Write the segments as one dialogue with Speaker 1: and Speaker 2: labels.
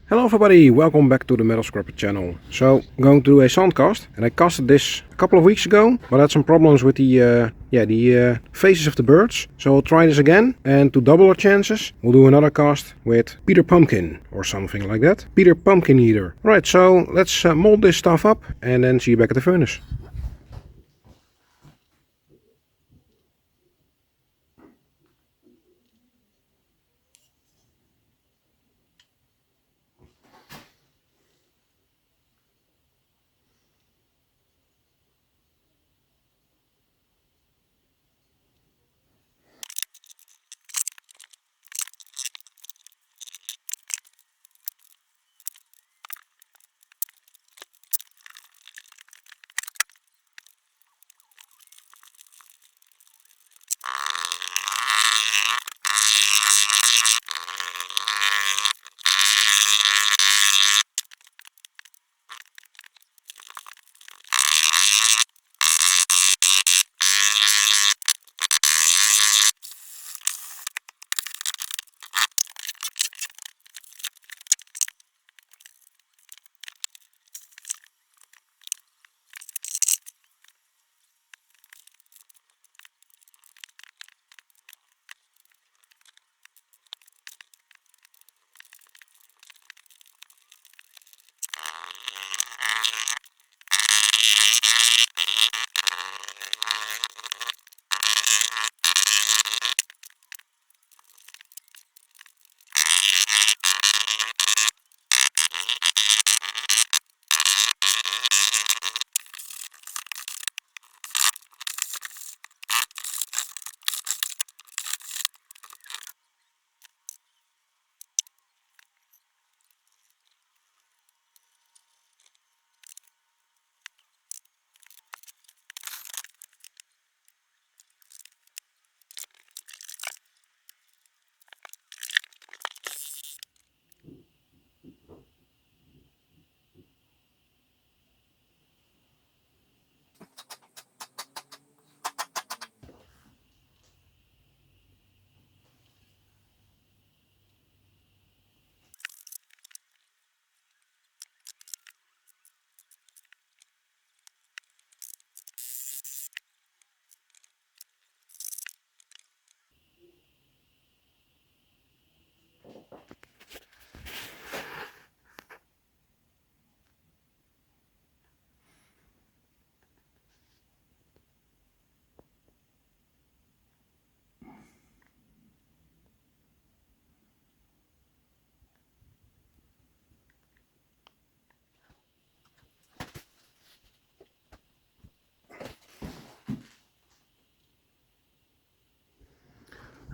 Speaker 1: Hello everybody, welcome back to the Metal Scrapper channel. So I'm going to do a sound cast, and I casted this a couple of weeks ago, but I had some problems with the faces of the birds. So I'll try this again, and to double our chances, we'll do another cast with Peter Pumpkin or something like that. Peter Pumpkin Eater. Right, so let's mold this stuff up and then see you back at the furnace.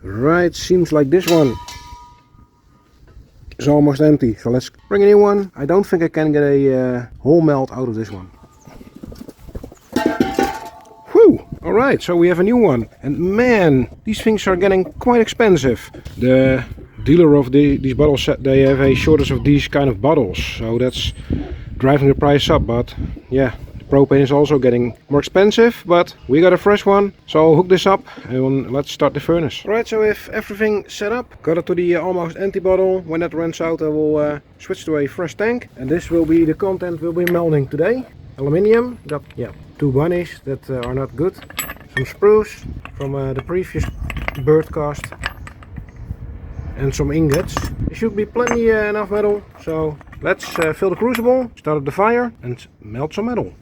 Speaker 1: Right, seems like this one is almost empty. So let's bring a new one. I don't think I can get a whole melt out of this one. Whew! Alright, so we have a new one. And man, these things are getting quite expensive. The dealer of these bottles said they have a shortage of these kind of bottles. So that's driving the price up. But yeah, propane is also getting more expensive, but we got a fresh one, so I'll hook this up and let's start the furnace. Alright, so with everything set up, got it to the almost empty bottle. When that runs out, I will switch to a fresh tank, and this will be the content we'll be melting today. Aluminium, got two bunnies that are not good, some spruce from the previous bird cast, and some ingots. There should be plenty enough metal, so let's fill the crucible, start up the fire and melt some metal.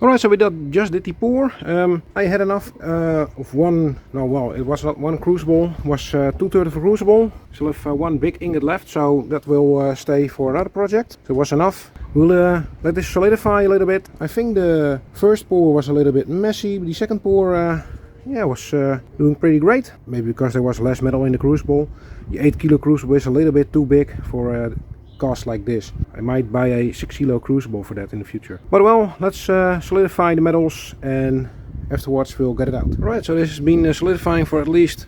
Speaker 1: Alright, so we just did the pour. I had enough of one, no well, it was not one crucible, it was 2/3 of a crucible. Still have one big ingot left, so that will stay for another project. So it was enough. We'll let this solidify a little bit. I think the first pour was a little bit messy, but the second pour yeah, was doing pretty great. Maybe because there was less metal in the crucible. The 8 kilo crucible is a little bit too big for cost like this. I might buy a 6 kilo crucible for that in the future. But well, let's solidify the metals and afterwards we'll get it out. Alright, so this has been solidifying for at least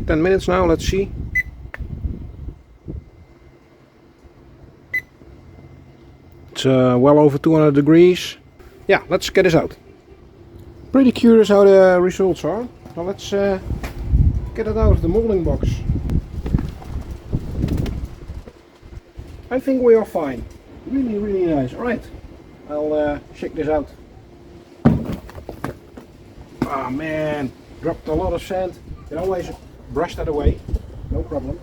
Speaker 1: 10 minutes now. Let's see. It's well over 200 degrees. Yeah, let's get this out. Pretty curious how the results are. So let's get it out of the molding box. I think we are fine. Really, really nice. Alright, I'll check this out. Ah man, dropped a lot of sand. You can always brush that away, no problem.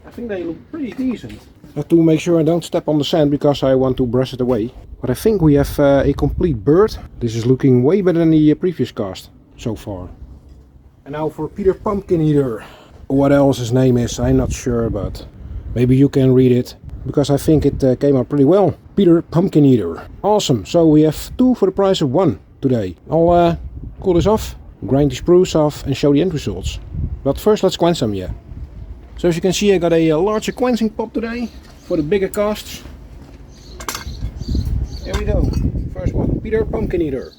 Speaker 1: I think they look pretty decent. I have to make sure I don't step on the sand because I want to brush it away. But I think we have a complete bird. This is looking way better than the previous cast so far. And now for Peter Pumpkin Eater. What else his name is, I'm not sure, but maybe you can read it. Because I think it came out pretty well. Peter Pumpkin Eater. Awesome, so we have 2 for the price of 1 today. I'll cool this off, grind the spruce off and show the end results. But first let's quench them, yeah. So as you can see I got a larger quenching pot today for the bigger casts. Here we go, first one, Peter Pumpkin Eater.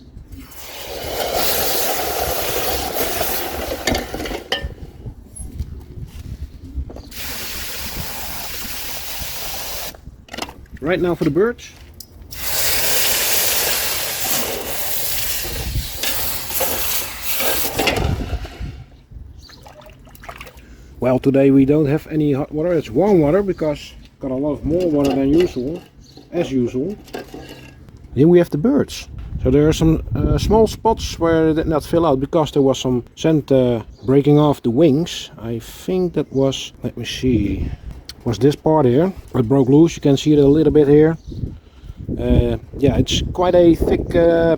Speaker 1: Right now for the birds. Well, today we don't have any hot water, it's warm water because got a lot more water than usual, as usual. Then we have the birds. So there are some small spots where it did not fill out because there was some sand breaking off the wings. I think that was, let me see, was this part here. It broke loose, you can see it a little bit here. Yeah, it's quite a thick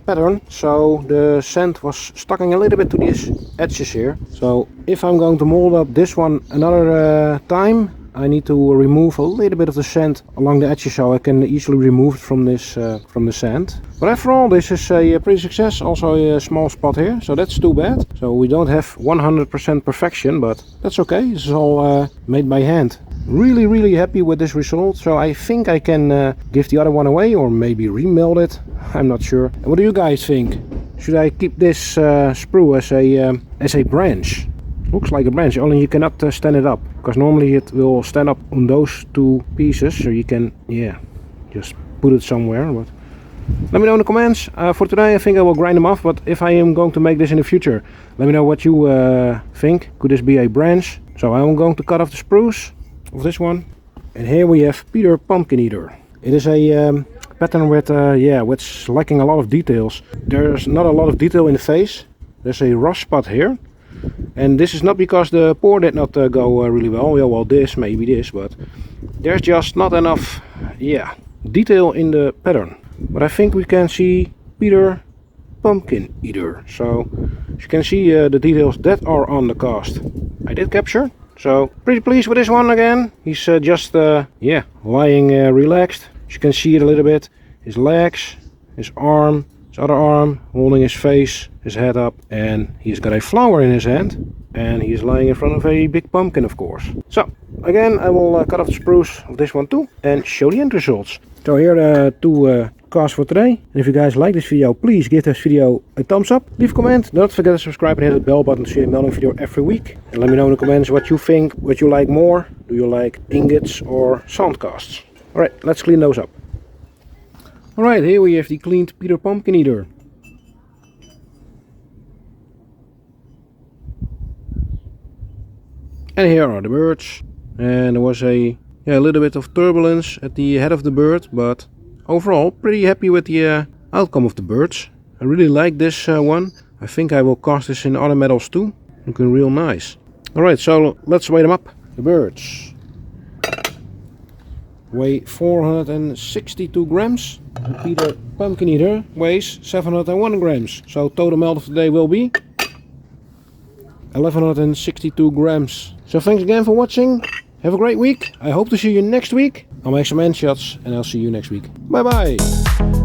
Speaker 1: pattern, so the sand was sticking a little bit to these edges here. So if I'm going to mold up this one another time, I need to remove a little bit of the sand along the edges so I can easily remove it from this from the sand. But after all, this is a pretty success. Also a small spot here, so that's too bad. So we don't have 100% perfection, but that's okay. This is all made by hand. Really happy with this result. So I think I can give the other one away or maybe remelt it. I'm not sure. And what do you guys think? Should I keep this sprue as a branch? Looks like a branch, only you cannot stand it up, because normally it will stand up on those 2 pieces, so you can, yeah, just put it somewhere. But let me know in the comments. For today I think I will grind them off, but if I am going to make this in the future, let me know what you think. Could this be a branch? So I'm going to cut off the spruce of this one. And here we have Peter Pumpkin Eater. It is a pattern with, yeah, which lacking a lot of details. There's not a lot of detail in the face. There's a rust spot here. And this is not because the pour did not go really well. Yeah, well, this, maybe this, but there's just not enough, yeah, detail in the pattern. But I think we can see Peter Pumpkin Eater. So as you can see the details that are on the cast I did capture. So pretty pleased with this one again. He's just, yeah, lying relaxed. As you can see it a little bit. His legs, his arm, his other arm, holding his face, his head up, and he's got a flower in his hand, and he's lying in front of a big pumpkin, of course. So again, I will cut off the spruce of this one too and show the end results. So here are the 2 casts for today. And if you guys like this video, please give this video a thumbs up, leave a comment, don't forget to subscribe and hit the bell button to see a melding video every week. And let me know in the comments what you think, what you like more. Do you like ingots or sand casts? Alright, let's clean those up. Alright, here we have the cleaned Peter Pumpkin Eater. And here are the birds. And there was a little bit of turbulence at the head of the bird, but overall pretty happy with the outcome of the birds. I really like this one. I think I will cast this in other metals too. Looking real nice. Alright, so let's weigh them up. The birds. weigh 462 grams. The Peter pumpkin eater weighs 701 grams. So total melt of the day will be 1162 grams. So thanks again for watching. Have a great week. I hope to see you next week. I'll make some end shots and I'll see you next week. Bye bye.